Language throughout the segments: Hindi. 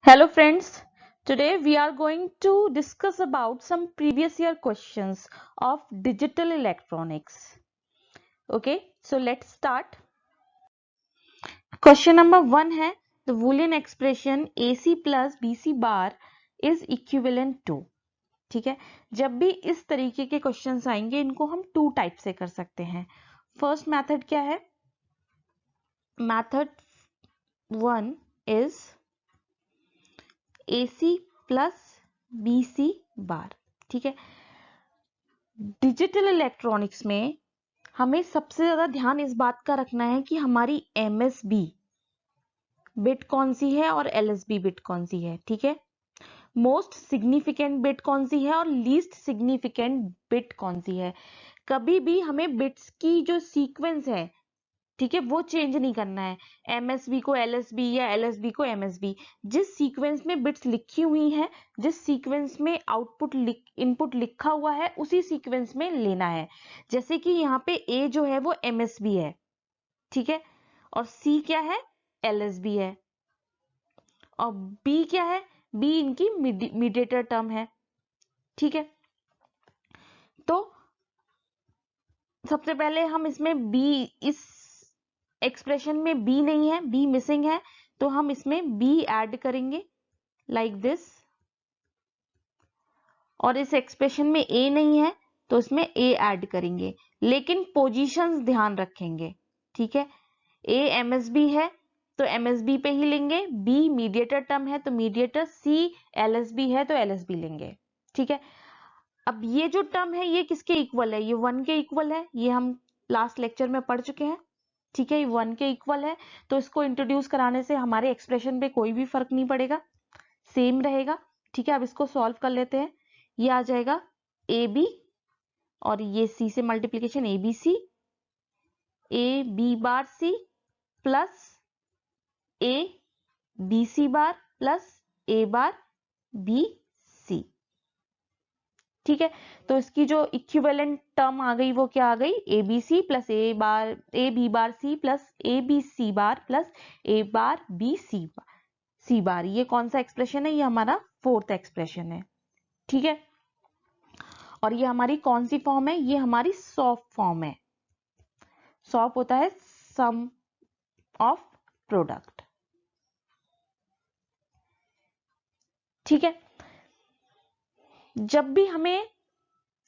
Hello friends, today we are going to discuss about some previous year questions of digital electronics. Okay, so let's start. Question number 1 है the Boolean expression AC plus BC bar is equivalent to. ठीक है, जब भी इस तरीके के क्वेश्चंस आएंगे इनको हम टू टाइप से कर सकते हैं. फर्स्ट मेथड क्या है? Method 1 is AC plus BC बार. ठीक है, डिजिटल इलेक्ट्रॉनिक्स में हमें सबसे ज्यादा ध्यान इस बात का रखना है कि हमारी MSB बिट कौन सी है और LSB बिट कौन सी है. ठीक है, मोस्ट सिग्निफिकेंट बिट कौन सी है और लीस्ट सिग्निफिकेंट बिट कौन सी है. कभी भी हमें बिट्स की जो सीक्वेंस है, ठीक है, वो चेंज नहीं करना है. MSB को LSB या LSB को MSB, जिस सीक्वेंस में बिट्स लिखी हुई हैं, जिस सीक्वेंस में आउटपुट इनपुट लिखा हुआ है उसी सीक्वेंस में लेना है. जैसे कि यहाँ पे A जो है वो MSB है, ठीक है, और C क्या है? LSB है, और B क्या है? B इनकी मीडिएटर टर्म है. ठीक है, तो सबसे पहले हम इसमें B, इस एक्सप्रेशन में B नहीं है, B मिसिंग है, तो हम इसमें B ऐड करेंगे लाइक दिस. और इस एक्सप्रेशन में A नहीं है तो इसमें A ऐड करेंगे, लेकिन पोजीशंस ध्यान रखेंगे. ठीक है, A MSB है तो MSB पे ही लेंगे, B मीडिएटर टर्म है तो मीडिएटर, C LSB है तो LSB लेंगे. ठीक है, अब ये जो टर्म है ये किसके इक्वल है? ये 1 के इक्वल है, ये हम लास्ट लेक्चर में पढ़ चुके हैं. ठीक है, ये 1 के इक्वल है, तो इसको इंट्रोड्यूस कराने से हमारे एक्सप्रेशन पे कोई भी फर्क नहीं पड़ेगा, सेम रहेगा. ठीक है, अब इसको सॉल्व कर लेते हैं. ये आ जाएगा AB और ये C से multiplication ABC, AB bar C plus ABC bar plus A bar BC. ठीक है, तो इसकी जो इक्विवेलेंट टर्म आ गई वो क्या आ गई? ABC plus AB bar C plus ABC bar plus A bar BC C बार. ये कौन सा एक्सप्रेशन है? ये हमारा फोर्थ एक्सप्रेशन है. ठीक है, और ये हमारी कौन सी फॉर्म है? ये हमारी सॉफ्ट फॉर्म है. सॉफ्ट होता है सम ऑफ प्रोडक्ट. ठीक है, जब भी हमें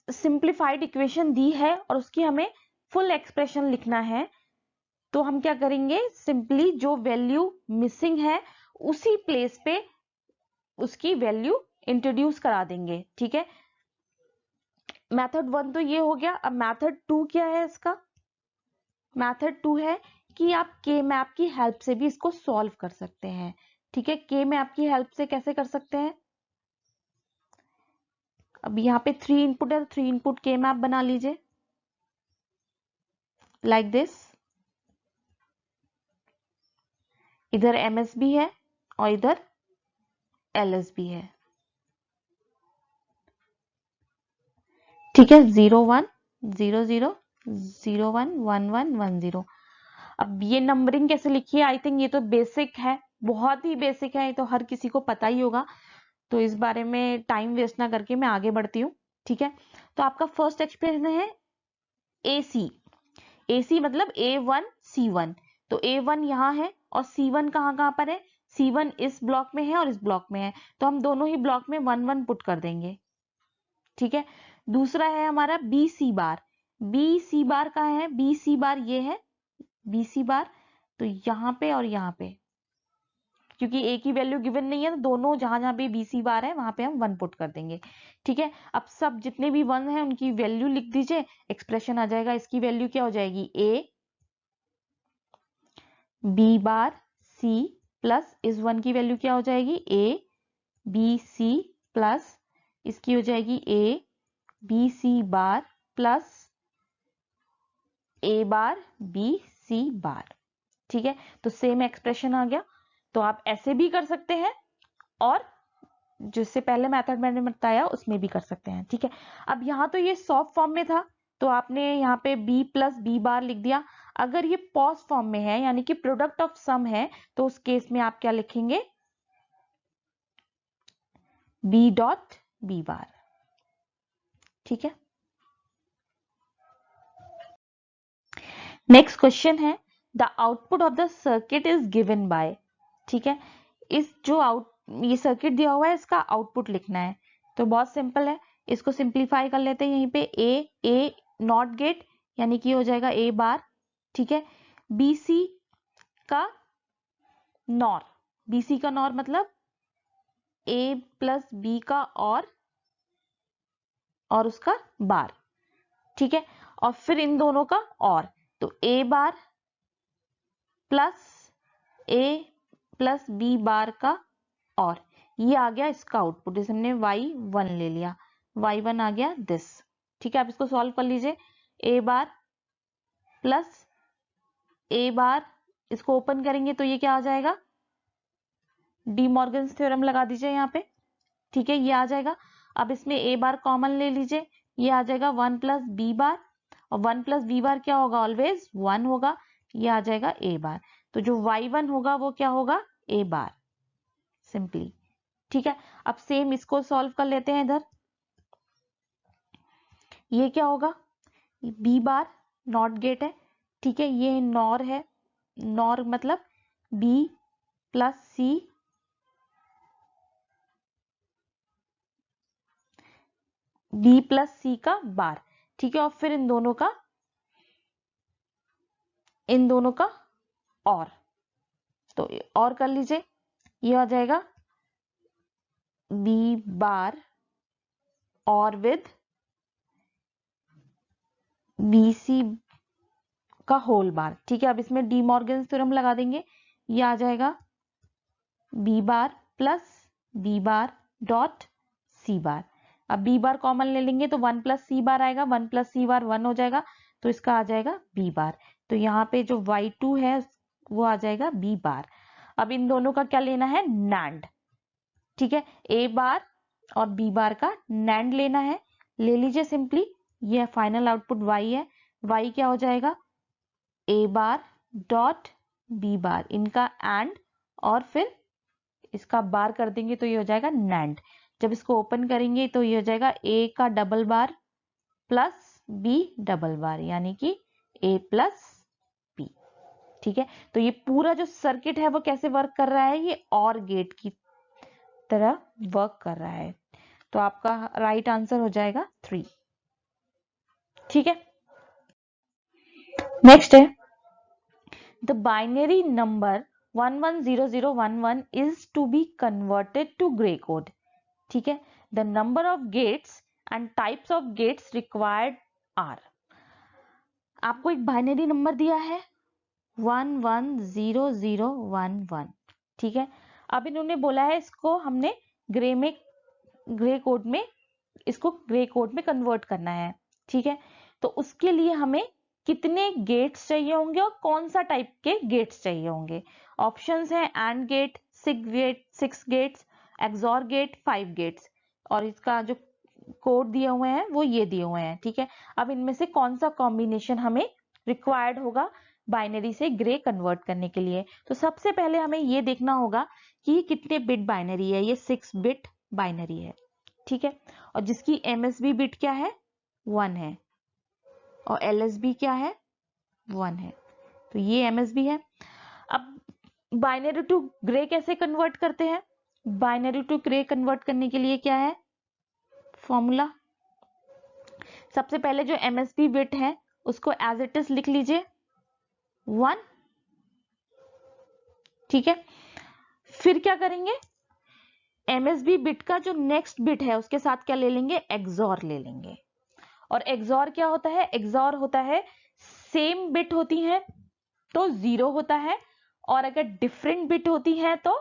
सिंप्लीफाइड इक्वेशन दी है और उसकी हमें फुल एक्सप्रेशन लिखना है तो हम क्या करेंगे? सिंपली जो वैल्यू मिसिंग है उसी प्लेस पे उसकी वैल्यू इंट्रोड्यूस करा देंगे. ठीक है, मेथड 1 तो ये हो गया. अब मेथड 2 क्या है? इसका मेथड 2 है कि आप के मैप की हेल्प से भी इसको सॉल्व कर सकते हैं. ठीक है, के मैप की हेल्प से कैसे कर सकते हैं? अब यहाँ पे 3 इनपुट है, 3 इनपुट के मैप बना लीजिए लाइक दिस. इधर MSB है और इधर LSB है. ठीक है, 0 1 0 0 0 1 1 1 1 0. अब ये नंबरिंग कैसे लिखी है? आई थिंक ये तो बेसिक है, बहुत ही बेसिक है, ये तो हर किसी को पता ही होगा, तो इस बारे में टाइम वेस्ट ना करके मैं आगे बढ़ती हूँ. ठीक है, तो आपका फर्स्ट एक्सप्रेशन है AC. AC मतलब A1 C1, तो A1 यहाँ है और C1 कहाँ कहाँ पर है? C1 इस ब्लॉक में है और इस ब्लॉक में है, तो हम दोनों ही ब्लॉक में 1 1 पुट कर देंगे. ठीक है, दूसरा है हमारा BC बार. BC बार कहाँ है? BC बार ये है BC बार, तो यहाँ पे और यहाँ पे, क्योंकि एक ही वैल्यू गिवन नहीं है तो दोनों जहां जहां पे BC बार है वहां पे हम 1 पुट कर देंगे. ठीक है, अब सब जितने भी 1 है उनकी वैल्यू लिख दीजिए, एक्सप्रेशन आ जाएगा. इसकी वैल्यू क्या हो जाएगी? A B bar C plus इस 1 की वैल्यू क्या हो जाएगी? A B C प्लस इसकी हो जाएगी A B C bar plus A bar B C बार. ठीक है, तो सेम एक्सप्रेशन आ गया. तो आप ऐसे भी कर सकते हैं और जिससे पहले मेथड मैंने बताया उसमें भी कर सकते हैं. ठीक है, अब यहाँ तो ये सॉफ्ट फॉर्म में था तो आपने यहाँ पे B प्लस B बार लिख दिया. अगर ये पॉज फॉर्म में है यानी कि प्रोडक्ट ऑफ सम है तो उस केस में आप क्या लिखेंगे? B dot B bar. ठीक है, नेक्स्ट क्वेश्चन है the output of the circuit is given by. ठीक है, इस जो ये सर्किट दिया हुआ है इसका आउटपुट लिखना है। तो बहुत सिंपल है, इसको सिंप्लीफाई कर लेते हैं। यहीं पे ए नॉट गेट यानी कि हो जाएगा ए बार। ठीक है, बीसी का नॉर, बीसी का नॉर मतलब ए प्लस बी का और उसका बार। ठीक है, और फिर इन दोनों का और, तो ए बार प्लस ए प्लस बी बार का और, ये आ गया इसका आउटपुट। जैसे हमने y1 ले लिया, y1 आ गया दिस। ठीक है, आप इसको सॉल्व कर लीजिए। ए बार प्लस ए बार, इसको ओपन करेंगे तो ये क्या आ जाएगा, डी मॉर्गन्स थ्योरम लगा दीजिए यहाँ पे। ठीक है, ये आ जाएगा। अब इसमें ए बार कॉमन ले लीजिए, ये आ जाएगा 1 प्लस बी बार, और 1 प्लस बी बार क्या होगा, ऑलवेज 1 होगा। ये आ जाएगा ए बार। तो जो y1 होगा वो क्या होगा, ए बार, सिंपली। ठीक है, अब सेम इसको सॉल्व कर लेते हैं इधर। ये क्या होगा, बी बार नॉट गेट है। ठीक है, ये नॉर है, नॉर मतलब बी प्लस सी, बी प्लस सी का बार। ठीक है, और फिर इन दोनों का और, तो और कर लीजिए। ये आ जाएगा बी बार और विद बी सी का होल बार। ठीक है, अब इसमें डी मॉर्गन्स थ्योरम लगा देंगे। ये आ जाएगा B bar plus B bar dot C bar. अब बी बार कॉमन ले लेंगे तो 1 प्लस सी बार आएगा, 1 प्लस सी बार 1 हो जाएगा, तो इसका आ जाएगा बी बार। तो यहाँ पे जो y2 है वो आ जाएगा बी बार। अब इन दोनों का क्या लेना है, नैंड। ठीक है, ए बार और बी बार का नैंड लेना है, ले लीजिए सिंपली। ये फाइनल आउटपुट y है, y क्या हो जाएगा, ए बार डॉट बी बार, इनका एंड, और फिर इसका बार कर देंगे तो ये हो जाएगा नैंड। जब इसको ओपन करेंगे तो ये हो जाएगा ए का डबल बार प्लस बी डबल बार, यानी कि ए प्लस बी। ठीक है, तो ये पूरा जो सर्किट है वो कैसे वर्क कर रहा है, ये और गेट की तरह वर्क कर रहा है। तो आपका राइट आंसर हो जाएगा 3। ठीक है, नेक्स्ट है the binary number 110011 is to be converted to gray code. ठीक है, the number of gates and types of gates required are. आपको एक बाइनरी नंबर दिया है 110011। ठीक है, अब इन्होंने बोला है इसको हमने ग्रे कोड में इसको ग्रे कोड में कन्वर्ट करना है। ठीक है, तो उसके लिए हमें कितने गेट्स चाहिए होंगे और कौन सा टाइप के गेट्स चाहिए होंगे। ऑप्शंस हैं and gate, 6 gates, XOR gate, 5 gates, और इसका जो कोड दिए हुए हैं वो ये दिए हुए हैं। ठीक है, अब इनमें से कौन सा कॉम्बिनेशन हमें रिक्वायर्ड होगा बाइनरी से ग्रे कन्वर्ट करने के लिए। तो सबसे पहले हमें ये देखना होगा कि ये कितने बिट बाइनरी है। ये 6 बिट बाइनरी है। ठीक है, और जिसकी MSB बिट क्या है, 1 है, और LSB क्या है, 1 है। तो ये MSB है। अब बाइनरी टू ग्रे कैसे कन्वर्ट करते हैं, बाइनरी टू ग्रे कन्वर्ट करने के लिए क्या है फॉर्मूला। सबसे पहले जो MSB बिट है उसको एज इट इज लिख लीजिए 1। ठीक है, फिर क्या करेंगे, MSB बिट का जो नेक्स्ट बिट है उसके साथ क्या ले लेंगे, एक्सॉर ले लेंगे। और एक्सॉर क्या होता है, एक्सॉर होता है सेम बिट होती है तो 0 होता है, और अगर डिफरेंट बिट होती है तो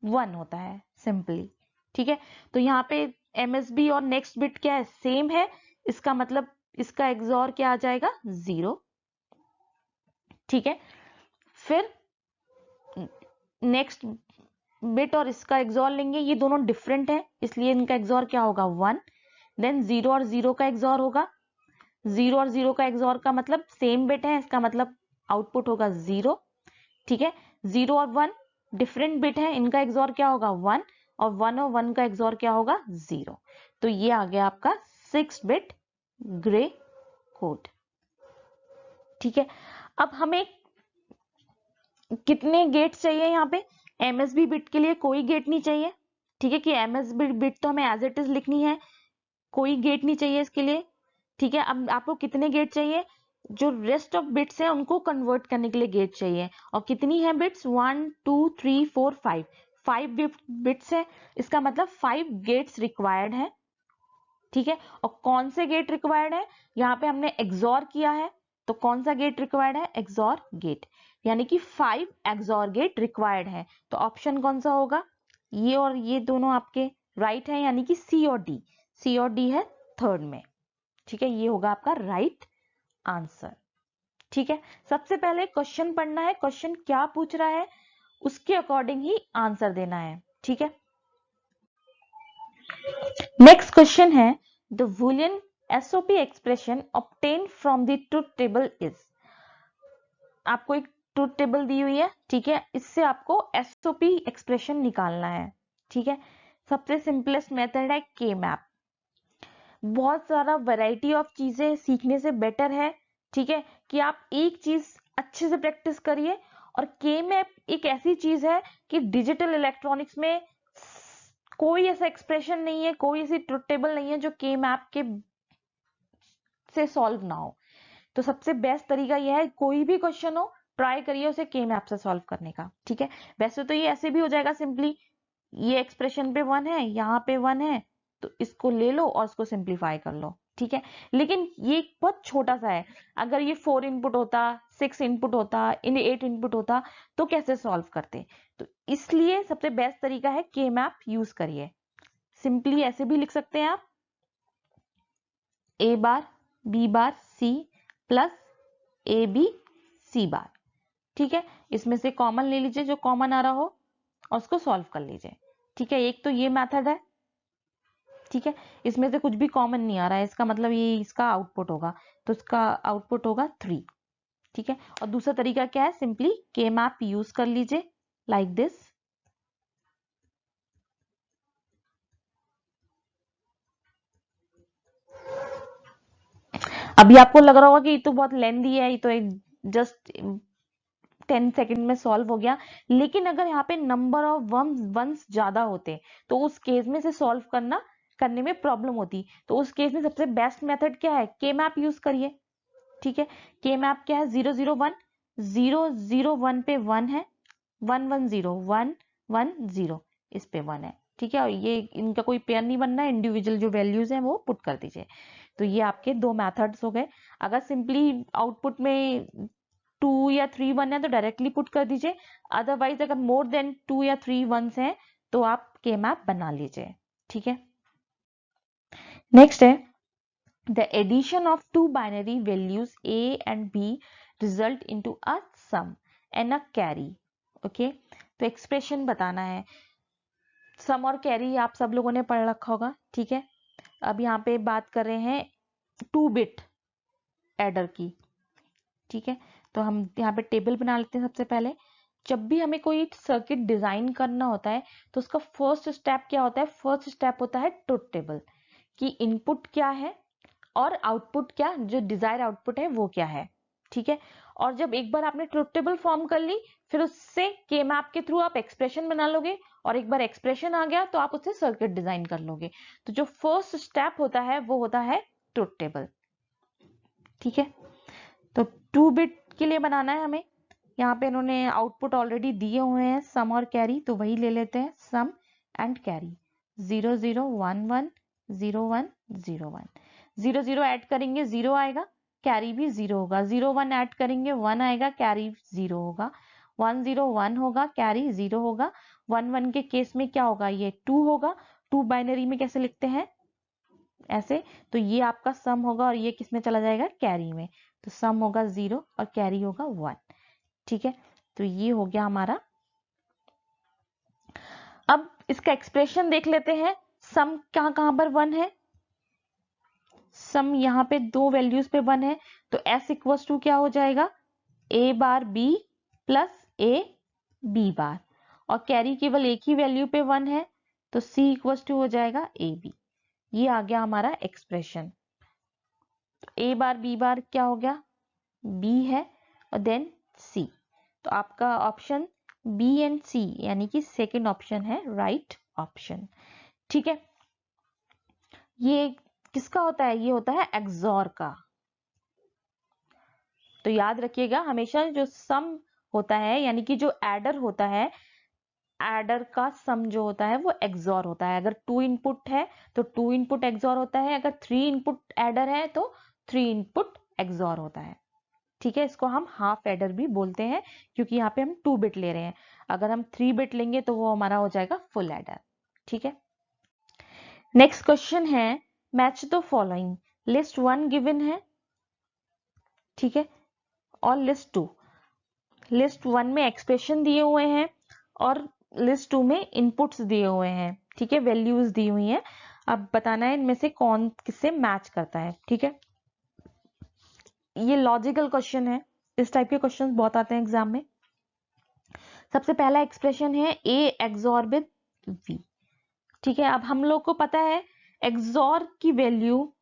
1 होता है, सिंपली। ठीक है, तो यहाँ पे MSB और नेक्स्ट बिट क्या है, सेम है, इसका मतलब इसका एक्सॉर क्या आ जाएगा, 0। ठीक है, फिर नेक्स्ट बिट और इसका एक्सॉर लेंगे, ये दोनों डिफरेंट है इसलिए इनका एक्सॉर क्या होगा, 1। देन 0 और 0 का एक्सॉर होगा, 0 और 0 का एक्सॉर का मतलब सेम बिट है, इसका मतलब आउटपुट होगा 0। ठीक है, 0 और 1 डिफरेंट बिट है, इनका एक्सॉर क्या होगा, 1। और 1 का XOR क्या होगा 0। तो ये आ गया आपका 6 बिट ग्रे कोड। ठीक है, अब हमें कितने गेट्स चाहिए यहाँ पे? MSB बिट के लिए कोई गेट नहीं चाहिए। ठीक है, कि MSB बिट तो हमें एज इट इज लिखनी है, कोई गेट नहीं चाहिए इसके लिए। ठीक है, अब आपको कितने गेट चाहिए? जो रेस्ट ऑफ बिट्स है उनको कन्वर्ट करने के लिए गेट चाहिए। और कितनी है बिट्स? 1 2 3 4 5, 5 बिट्स है, इसका मतलब 5 गेट्स रिक्वायर्ड है। ठीक है, और कौन से गेट रिक्वायर्ड है? यहाँ पे हमने XOR किया है, तो कौन सा गेट रिक्वायर्ड है? XOR गेट, यानी कि 5 XOR गेट रिक्वायर्ड है। तो ऑप्शन कौन सा होगा? ये और ये दोनों आपके राइट है, यानी कि C और D। C और D है थर्ड में। ठीक है, ये होगा आपका राइट आंसर। ठीक है, सबसे पहले क्वेश्चन पढ़ना है, क्वेश्चन क्या पूछ रहा है उसके अकॉर्डिंग ही आंसर देना है। ठीक है, नेक्स्ट क्वेश्चन है the Boolean SOP expression obtained from the truth table is। आपको एक ट्रूथ टेबल दी हुई है, ठीक है, इससे आपको SOP एक्सप्रेशन निकालना है। ठीक है, सबसे सिंपलेस्ट मेथड है के मैप। बहुत सारा वैरायटी ऑफ चीजें सीखने से बेटर है, ठीक है, कि आप एक चीज अच्छे से प्रैक्टिस करिए। और के मैप एक ऐसी चीज है कि डिजिटल इलेक्ट्रॉनिक्स में कोई ऐसा एक्सप्रेशन नहीं है, कोई ऐसी ट्रुथ टेबल नहीं है जो के मैप के से सॉल्व ना हो। तो सबसे बेस्ट तरीका यह है, कोई भी क्वेश्चन हो ट्राई करिए उसे के मैप से सॉल्व करने का। ठीक है, वैसे तो ये ऐसे भी हो जाएगा सिंपली, ये एक्सप्रेशन पे 1 है, यहाँ पे 1 है, तो इसको ले लो और इसको सिंप्लीफाई कर लो। ठीक है, लेकिन ये बहुत छोटा सा है। अगर ये 4 इनपुट होता, 6 इनपुट होता, 8 इनपुट होता, तो कैसे सॉल्व करते? तो इसलिए सबसे बेस्ट तरीका है के मैप यूज करिए। सिंपली ऐसे भी लिख सकते हैं आप, A bar B bar C plus AB C बार। ठीक है, इसमें से कॉमन ले लीजिए जो कॉमन आ रहा हो और उसको सॉल्व कर लीजिए। ठीक है, एक तो ये मेथड है। ठीक है, इसमें से कुछ भी कॉमन नहीं आ रहा है, इसका मतलब ये इसका आउटपुट होगा, तो इसका आउटपुट होगा 3। ठीक है, और दूसरा तरीका क्या है? सिंपली के मैप यूज कर लीजिए लाइक दिस। अभी आपको लग रहा होगा कि ये तो बहुत लेंदी है, ये तो एक जस्ट 10 सेकंड में सॉल्व हो गया, लेकिन अगर यहाँ पे नंबर ऑफ वंस ज्यादा होते तो उस केस में से सॉल्व करने में प्रॉब्लम होती। तो उस केस में सबसे बेस्ट मेथड क्या है? के मैप यूज करिए। ठीक है, के मैप क्या है? 0 0 1, 0 0 1 पे 1 है, 1 1 0 1 1 0 इस पे 1 है। ठीक है, और ये इनका कोई पेयर नहीं बनना है, इंडिविजुअल जो वैल्यूज हैं वो पुट कर दीजिए। तो ये आपके दो मेथड्स हो गए। अगर सिंपली आउटपुट में 2 या 3 1 है तो डायरेक्टली पुट कर दीजिए, अदरवाइज अगर मोर देन 2 या 3 1s हैं तो आप के मैप बना लीजिए। ठीक है, नेक्स्ट है the addition of two binary values A and B result into a sum and a carry। Okay, तो एक्सप्रेशन बताना है। सम और कैरी आप सब लोगों ने पढ़ रखा होगा। ठीक है, अब यहाँ पे बात कर रहे हैं 2 बिट एडर की। ठीक है, तो हम यहाँ पे टेबल बना लेते हैं। सबसे पहले जब भी हमें कोई सर्किट डिजाइन करना होता है तो उसका फर्स्ट स्टेप क्या होता है? फर्स्ट स्टेप होता है ट्रुथ टेबल, कि इनपुट क्या है और आउटपुट क्या, जो डिजायर आउटपुट है वो क्या है। ठीक है, और जब एक बार आपने ट्रुथ टेबल फॉर्म कर ली, फिर उससे के मैप के थ्रू आप एक्सप्रेशन बना लोगे, और एक बार एक्सप्रेशन आ गया तो आप उससे सर्किट डिजाइन कर लोगे। तो जो फर्स्ट स्टेप होता है वो होता है ट्रुथ टेबल। ठीक है, तो 2 बिट के लिए बनाना है हमें। यहाँ पे इन्होंने आउटपुट ऑलरेडी दिए हुए हैं, सम और कैरी, तो वही ले लेते हैं, सम एंड कैरी। 0 0 1 1 0 1 0 1, 0 0 ऐड करेंगे 0 आएगा, कैरी भी 0 होगा। 0 1 ऐड करेंगे 1 आएगा, कैरी 0 होगा। 1 0 1 होगा, कैरी 0 होगा। 1 1 के केस में क्या होगा? ये 2 होगा। 2 बाइनरी में कैसे लिखते हैं? ऐसे। तो ये आपका सम होगा और ये किस में चला जाएगा? कैरी में। तो सम होगा 0 और कैरी होगा 1। ठीक है, तो ये हो गया हमारा। अब इसका एक्सप्रेशन देख लेते हैं। सम कहां कहां पर 1 है? सम यहाँ पे 2 वैल्यूज पे 1 है, तो S इक्वल्स टू क्या हो जाएगा? A bar B plus A B बार। और कैरी केवल एक ही वैल्यू पे 1 है, तो C इक्वल्स टू हो जाएगा AB। ये आ गया हमारा एक्सप्रेशन। A बार B बार क्या हो गया, B है और देन C। तो आपका ऑप्शन B एंड C यानी कि सेकंड ऑप्शन है राइट ऑप्शन। ठीक है, ये किसका होता है, ये होता है एक्सॉर का। तो याद रखिएगा हमेशा जो सम होता है यानी कि जो एडर होता है, एडर का सम जो होता है वो एक्सॉर होता है। अगर 2 इनपुट है तो 2 इनपुट एक्सॉर होता है, अगर 3 इनपुट एडर है तो 3 इनपुट एक्सॉर होता है। ठीक है, इसको हम हाफ एडर भी बोलते हैं क्योंकि यहाँ पे हम 2 बिट ले रहे हैं। अगर हम 3 बिट लेंगे तो वो हमारा हो जाएगा फुल एडर। ठीक है, नेक्स्ट क्वेश्चन है match the following. List 1 given है, ठीक है, और लिस्ट 2। लिस्ट 1 में एक्सप्रेशन दिए हुए हैं और लिस्ट 2 में इनपुट्स दिए हुए हैं। ठीक है, वैल्यूज दी हुई हैं। अब बताना है इनमें से कौन किससे मैच करता है। ठीक है, ये लॉजिकल क्वेश्चन है, इस टाइप के क्वेश्चन बहुत आते हैं एग्जाम में। सबसे पहला एक्सप्रेशन है A एक्सॉर विद V। ठीक है, अब हम लोग को पता है एक्सॉर की वैल्यू,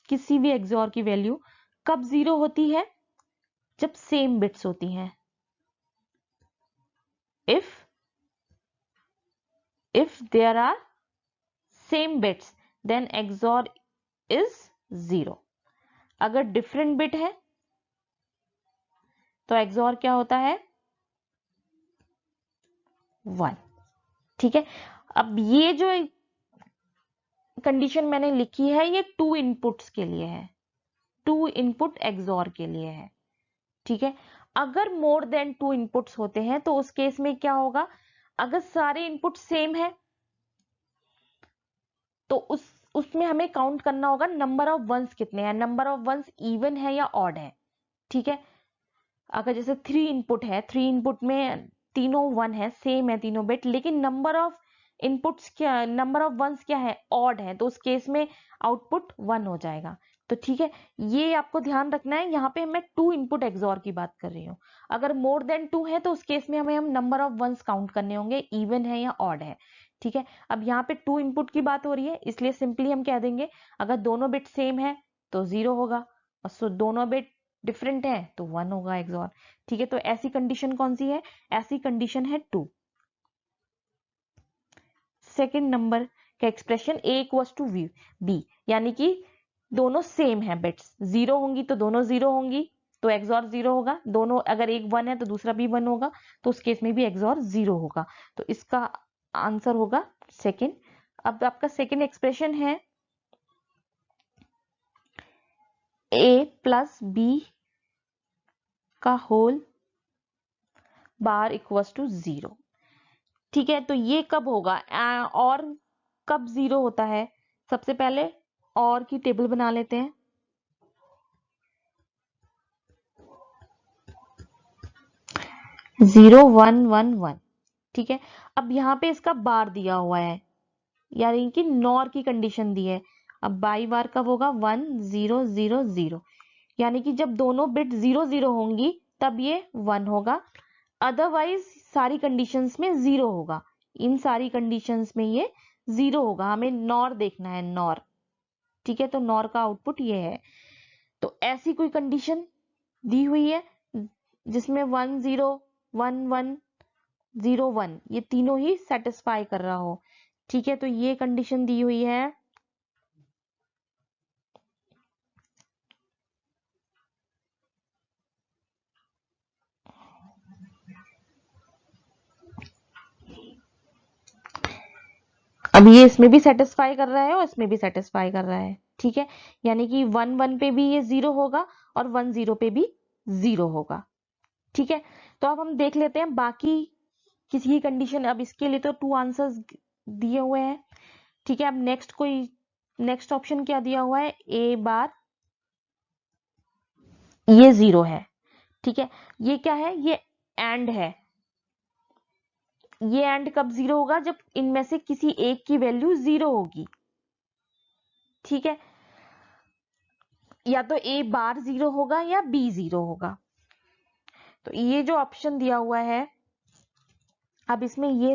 किसी भी एक्सॉर की वैल्यू कब जीरो होती है, जब सेम बिट्स होती हैं। if there are same bits then XOR is 0। अगर डिफरेंट बिट है तो XOR क्या होता है, 1। ठीक है, अब ये जो कंडीशन मैंने लिखी है ये 2 इनपुट्स के लिए है, 2 इनपुट XOR के लिए है। ठीक है, अगर मोर देन 2 इनपुट्स होते हैं तो उस केस में क्या होगा, अगर सारे इनपुट सेम है तो उसमें हमें काउंट करना होगा नंबर ऑफ वंस कितने हैं, नंबर ऑफ वंस इवन है या ऑड है। ठीक है, अगर जैसे 3 इनपुट है, 3 इनपुट में तीनों 1 है, सेम है तीनों बिट, लेकिन नंबर ऑफ इनपुट्स क्या, नंबर ऑफ वंस क्या है, ऑड है, तो उस केस में आउटपुट 1 हो जाएगा। तो ठीक है, ये आपको ध्यान रखना है, यहाँ पे मैं 2 इनपुट एक्सॉर की बात कर रही हूँ। अगर मोर देन 2 है तो उस केस में हमें हम नंबर ऑफ वंस काउंट करने होंगे, इवन है या ऑड है। ठीक है, अब यहाँ पे 2 इनपुट की बात हो रही है इसलिए सिंपली हम कह देंगे अगर दोनों बिट सेम है तो 0 होगा, और दोनों बिट डिफरेंट है तो 1 होगा एक्सॉर। ठीक है, तो ऐसी कंडीशन कौन सी है, ऐसी कंडीशन है 2। सेकंड नंबर का expression A equals to B, यानी कि दोनों सेम है बिट्स, 0 होंगी तो दोनों 0 होंगी तो एक्सॉर 0 होगा, दोनों अगर एक 1 है तो दूसरा भी 1 होगा तो उस केस में भी एक्सॉर 0 होगा। तो इसका आंसर होगा सेकंड। अब आपका सेकंड एक्सप्रेशन है A प्लस B का होल बार इक्वल्स टू 0। ठीक है, तो ये कब होगा, और कब 0 होता है, सबसे पहले और की टेबल बना लेते हैं। जीरो 1 1 1। ठीक है, अब यहाँ पे इसका बार दिया हुआ है यानी कि नॉर की कंडीशन दी है। अब बाई बार कब होगा, 1 0 0 0, यानी कि जब दोनों बिट 0 0 होंगी तब ये 1 होगा, अदरवाइज सारी कंडीशंस में 0 होगा। इन सारी कंडीशंस में ये 0 होगा, हमें नॉर देखना है, नॉर। ठीक है, तो नॉर का आउटपुट ये है। तो ऐसी कोई कंडीशन दी हुई है जिसमें 1 0 1 1 0 1 ये तीनों ही सेटिस्फाई कर रहा हो। ठीक है, तो ये कंडीशन दी हुई है। अब ये इसमें भी सेटिस्फाई कर रहा है और इसमें भी सेटिस्फाई कर रहा है। ठीक है, यानी कि 1 1 पे भी ये 0 होगा और 1 0 पे भी 0 होगा। ठीक है, तो अब हम देख लेते हैं बाकी किसी की कंडीशन। अब इसके लिए तो 2 आंसर्स दिए हुए हैं। ठीक है, अब नेक्स्ट ऑप्शन क्या दिया हुआ है, A बार, ये 0 है। ठीक है, ये क्या है, ये एंड है। ये एंड कब 0 होगा, जब इनमें से किसी एक की वैल्यू 0 होगी। ठीक है, या तो A बार 0 होगा या B 0 होगा। तो ये जो ऑप्शन दिया हुआ है, अब इसमें ये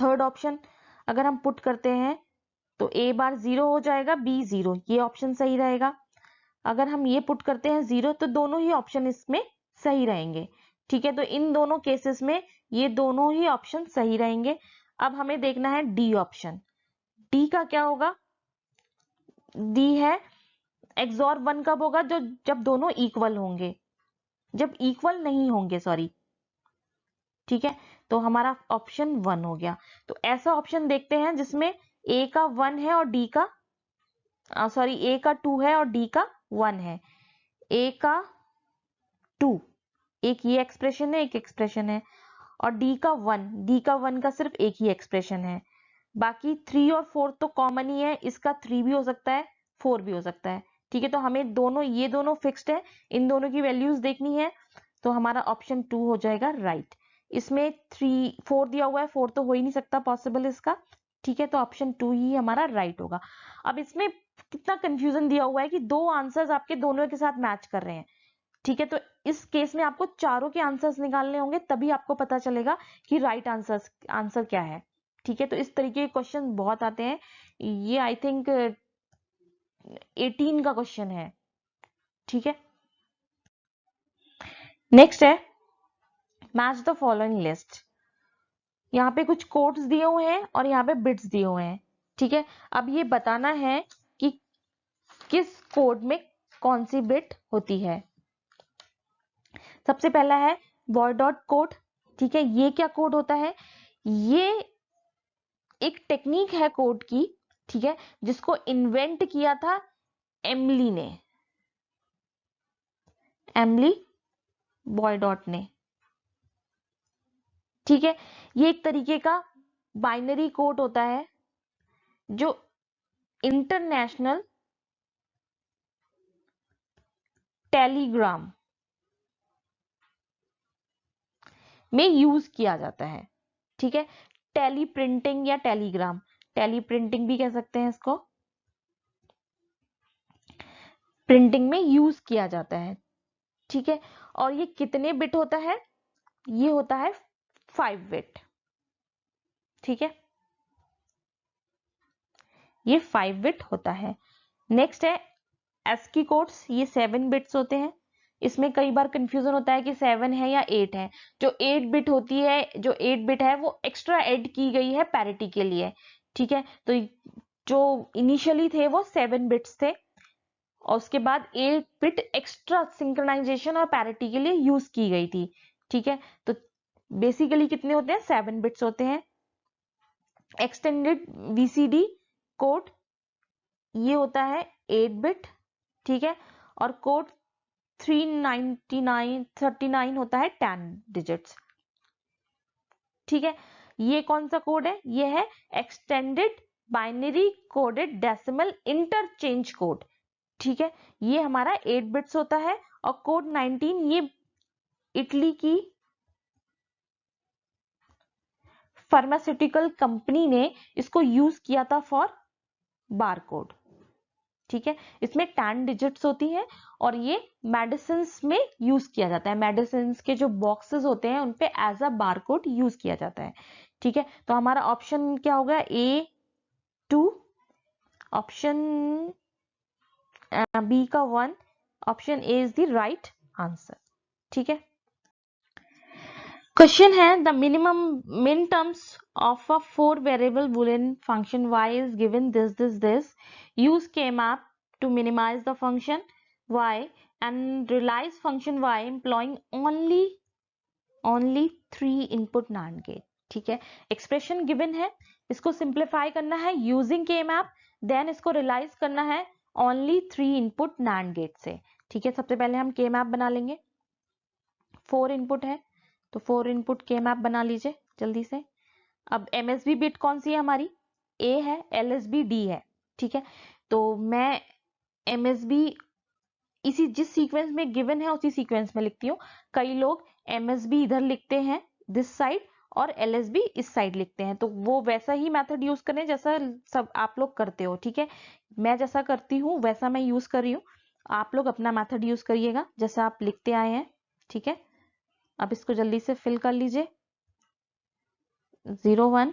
थर्ड ऑप्शन, अगर हम पुट करते हैं तो a बार 0 हो जाएगा, b 0, ये ऑप्शन सही रहेगा। अगर हम ये पुट करते हैं 0 तो दोनों ही ऑप्शन इसमें सही रहेंगे। ठीक है, तो इन दोनों केसेस में ये दोनों ही ऑप्शन सही रहेंगे। अब हमें देखना है डी ऑप्शन। डी का क्या होगा? डी है एक्सॉर 1 कब होगा? जब दोनों इक्वल होंगे, जब इक्वल नहीं होंगे, सॉरी। ठीक है, तो हमारा ऑप्शन 1 हो गया। तो ऐसा ऑप्शन देखते हैं जिसमें ए का 1 है और डी का सॉरी ए का 2 है और डी का 1 है। ए का 2, एक ये एक्सप्रेशन है, एक एक्सप्रेशन है, और डी का 1 का सिर्फ एक ही एक्सप्रेशन है। बाकी 3 और 4 तो कॉमन ही है, इसका 3 भी हो सकता है, 4 भी हो सकता है। ठीक है, तो हमें दोनों, ये दोनों फिक्स्ड है, इन दोनों की वैल्यूज देखनी है, तो हमारा ऑप्शन 2 हो जाएगा राइट। इसमें 3 4 दिया हुआ है, 4 तो हो ही नहीं सकता पॉसिबल इसका। ठीक है, तो ऑप्शन 2 ही हमारा राइट होगा। अब इसमें कितना कंफ्यूजन दिया हुआ है कि दो आंसर्स आपके दोनों के साथ मैच कर रहे हैं। ठीक है, तो इस केस में आपको चारों के आंसर्स निकालने होंगे, तभी आपको पता चलेगा कि राइट आंसर क्या है। ठीक है, तो इस तरीके के क्वेश्चन बहुत आते हैं। ये आई थिंक 18 का क्वेश्चन है। ठीक है, नेक्स्ट है मैच द फॉलोइंग लिस्ट। यहाँ पे कुछ कोड्स दिए हुए हैं और यहाँ पे बिट्स दिए हुए हैं। ठीक है, अब ये बताना है कि किस कोड में कौन सी बिट होती है। सबसे पहला है वॉइड डॉट कोड। ठीक है, ये क्या कोड होता है? ये एक टेक्निक है कोड की, ठीक है, जिसको इन्वेंट किया था एमली ने, एमली बॉयडॉट ने। ठीक है, ये एक तरीके का बाइनरी कोड होता है जो इंटरनेशनल टेलीग्राम में यूज किया जाता है। ठीक है, टेली प्रिंटिंग या टेलीग्राम, टेली प्रिंटिंग भी कह सकते हैं इसको, प्रिंटिंग में यूज किया जाता है। ठीक है, और ये कितने बिट होता है? ये होता है 5 बिट। ठीक है, ये 5 बिट होता है। नेक्स्ट है एस्की कोड्स, ये 7 बिट्स होते हैं। इसमें कई बार कंफ्यूजन होता है कि 7 है या 8 है। जो 8 बिट होती है, जो 8 बिट है वो एक्स्ट्रा ऐड की गई है पैरिटी के लिए। ठीक है, तो जो इनिशियली थे वो 7 बिट्स थे और उसके बाद 8 बिट एक्स्ट्रा सिंक्रोनाइजेशन और पैरिटी के लिए यूज की गई थी। ठीक है, तो बेसिकली कितने होते हैं? 7 बिट्स होते हैं। एक्सटेंडेड वीसीडी कोड, ये होता है 8 बिट। ठीक है, और कोड 39 होता है 10 डिजिट्स। ठीक है, ये कौन सा कोड है? ये है extended binary coded decimal interchange code. ठीक है, ये हमारा 8 बिट्स होता है। और कोड 19, ये इटली की फार्मास्यूटिकल कंपनी ने इसको यूज किया था फॉर बारकोड। ठीक है, इसमें 10 डिजिट्स होती हैं और ये मेडिसिन में यूज किया जाता है। मेडिसिन के जो बॉक्सेस होते हैं उनपे एज अ बारकोड यूज किया जाता है। ठीक है, तो हमारा ऑप्शन क्या होगा? A2, ऑप्शन बी का 1, option A is the right answer. ठीक है, क्वेश्चन है the minimum min terms of a 4 variable boolean function y is given this. Use k-map to minimize the function y and realize function y employing only 3 input NAND gate. ठीक है, एक्सप्रेशन गिवन है, इसको सिंप्लीफाई करना है यूजिंग k-map, देन इसको रियलाइज करना है ओनली 3 इनपुट NAND गेट से। ठीक है, सबसे पहले हम k-map बना लेंगे। 4 इनपुट है तो 4 इनपुट k-map बना लीजिए जल्दी से। अब MSB बिट कौन सी है हमारी? A है, LSB D है। ठीक है, तो मैं MSB इसी जिस सीक्वेंस में गिवन है उसी सीक्वेंस में लिखती हूँ। कई लोग MSB इधर लिखते हैं दिस साइड और LSB इस साइड लिखते हैं, तो वो वैसा ही मेथड यूज करें जैसा सब आप लोग करते हो। ठीक है, मैं जैसा करती हूँ वैसा मैं यूज कर रही हूँ, आप लोग अपना मेथड यूज करिएगा जैसा आप लिखते आए हैं। ठीक है, अब इसको जल्दी से फिल कर लीजिए। 0 1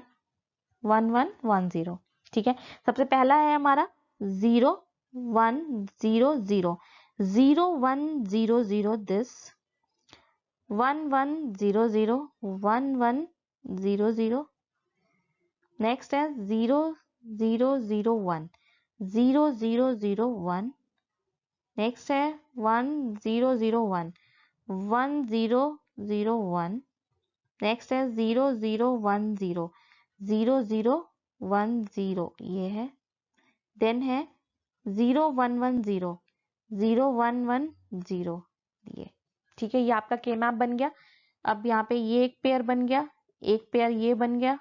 1 1 1 0। ठीक है, सबसे पहला है हमारा 0 1 0 0, 0 1 0 0 दिस, 1 1 0 0 1 1 0 0। नेक्स्ट है 0 0 0 1 0 0 0 1। नेक्स्ट है 1 0 0 1 1 0 0 1। नेक्स्ट है 0 0 1 0 0 0 1 0, ये है। देन है 0 1 1 0 0 1 1 0, ये। ठीक है, ये आपका के मैप बन गया। अब यहाँ पे ये एक पेयर बन गया, एक पेयर ये बन गया,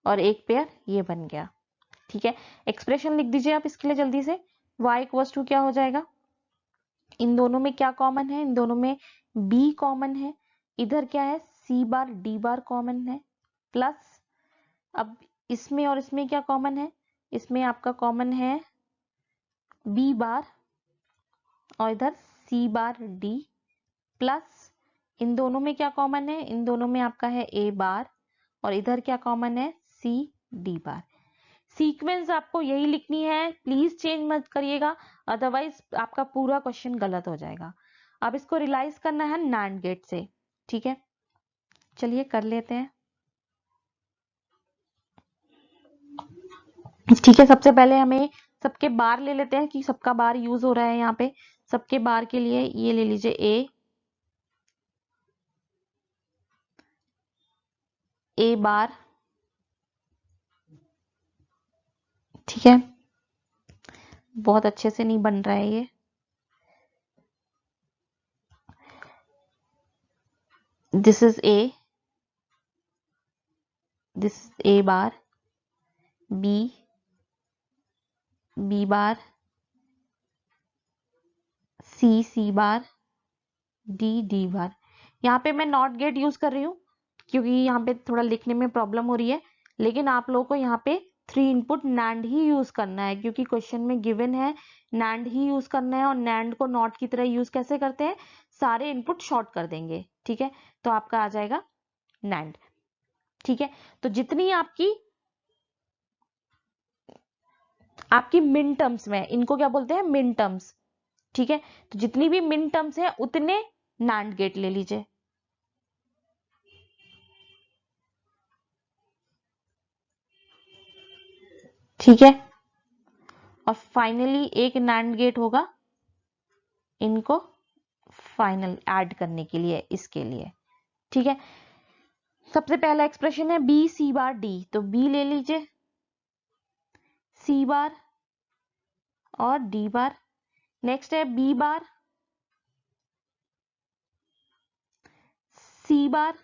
और एक पेयर ये बन गया। ठीक है, एक्सप्रेशन लिख दीजिए आप इसके लिए जल्दी से। y इक्वल्स टू क्या हो जाएगा, इन दोनों में क्या कॉमन है, इन दोनों में b कॉमन है, इधर क्या है c बार d बार कॉमन है, प्लस अब इसमें और इसमें क्या कॉमन है, इसमें आपका कॉमन है b बार और इधर c बार d, प्लस इन दोनों में क्या कॉमन है, इन दोनों में आपका है a बार और इधर क्या कॉमन है c d बार। सीक्वेंस आपको यही लिखनी है, प्लीज चेंज मत करिएगा, अदरवाइज आपका पूरा क्वेश्चन गलत हो जाएगा। अब इसको रियलाइज करना है नैंड गेट से। ठीक है, चलिए कर लेते हैं। ठीक है, सबसे पहले हमें सबके बार ले लेते हैं कि सबका बार यूज हो रहा है यहाँ पे। सबके बार के लिए ये ले लीजिए ए बार। ठीक है, बहुत अच्छे से नहीं बन रहा है ये। This is A, this A bar, B B bar, C bar, D bar. यहाँ पे मैं नॉट गेट यूज कर रही हूँ क्योंकि यहाँ पे थोड़ा लिखने में प्रॉब्लम हो रही है, लेकिन आप लोगों को यहाँ पे 3 इनपुट नैंड ही यूज करना है क्योंकि क्वेश्चन में गिवन है नैंड ही यूज करना है। और नैंड को नॉट की तरह यूज कैसे करते हैं, सारे इनपुट शॉर्ट कर देंगे। ठीक है, तो आपका आ जाएगा नैंड। ठीक है, तो जितनी आपकी मिन टर्म्स में, इनको क्या बोलते हैं मिन टर्म्स। ठीक है, तो जितनी भी मिन टर्म्स है उतने नैंड गेट ले लीजिए। ठीक है, और फाइनली एक नैंड गेट होगा इनको फाइनल ऐड करने के लिए, इसके लिए। ठीक है, सबसे पहला एक्सप्रेशन है बी सी बार डी, तो बी ले लीजिए, सी बार और डी बार। नेक्स्ट है B bar, C bar,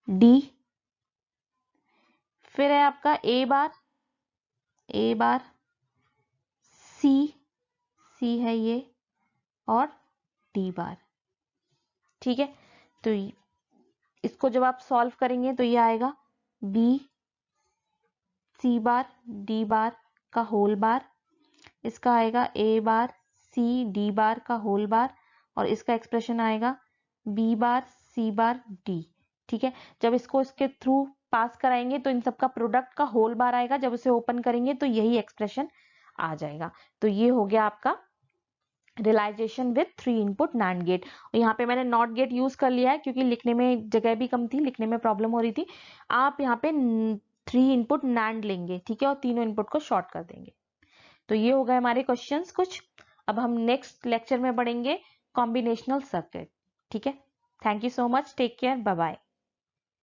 D. फिर है आपका ए बार, सी है ये, और डी बार। ठीक है, तो इसको जब आप सॉल्व करेंगे तो ये आएगा बी सी बार डी बार का होल बार, इसका आएगा ए बार सी डी बार का होल बार, और इसका एक्सप्रेशन आएगा B bar C bar D. ठीक है, जब इसको इसके थ्रू पास कराएंगे तो इन सबका प्रोडक्ट का होल बार आएगा, जब इसे ओपन करेंगे तो यही एक्सप्रेशन आ जाएगा। तो ये हो गया आपका realisation with 3 input NAND gate. और यहाँ पे मैंने नॉट गेट यूज कर लिया है क्योंकि लिखने में जगह भी कम थी, लिखने में प्रॉब्लम हो रही थी। आप यहाँ पे 3 इनपुट नैंड लेंगे, ठीक है, और तीनों इनपुट को शॉर्ट कर देंगे। तो ये हो गए हमारे क्वेश्चंस कुछ। अब हम नेक्स्ट लेक्चर में पढ़ेंगे कॉम्बिनेशनल सर्किट। ठीक है, thank you so much, take care, bye bye.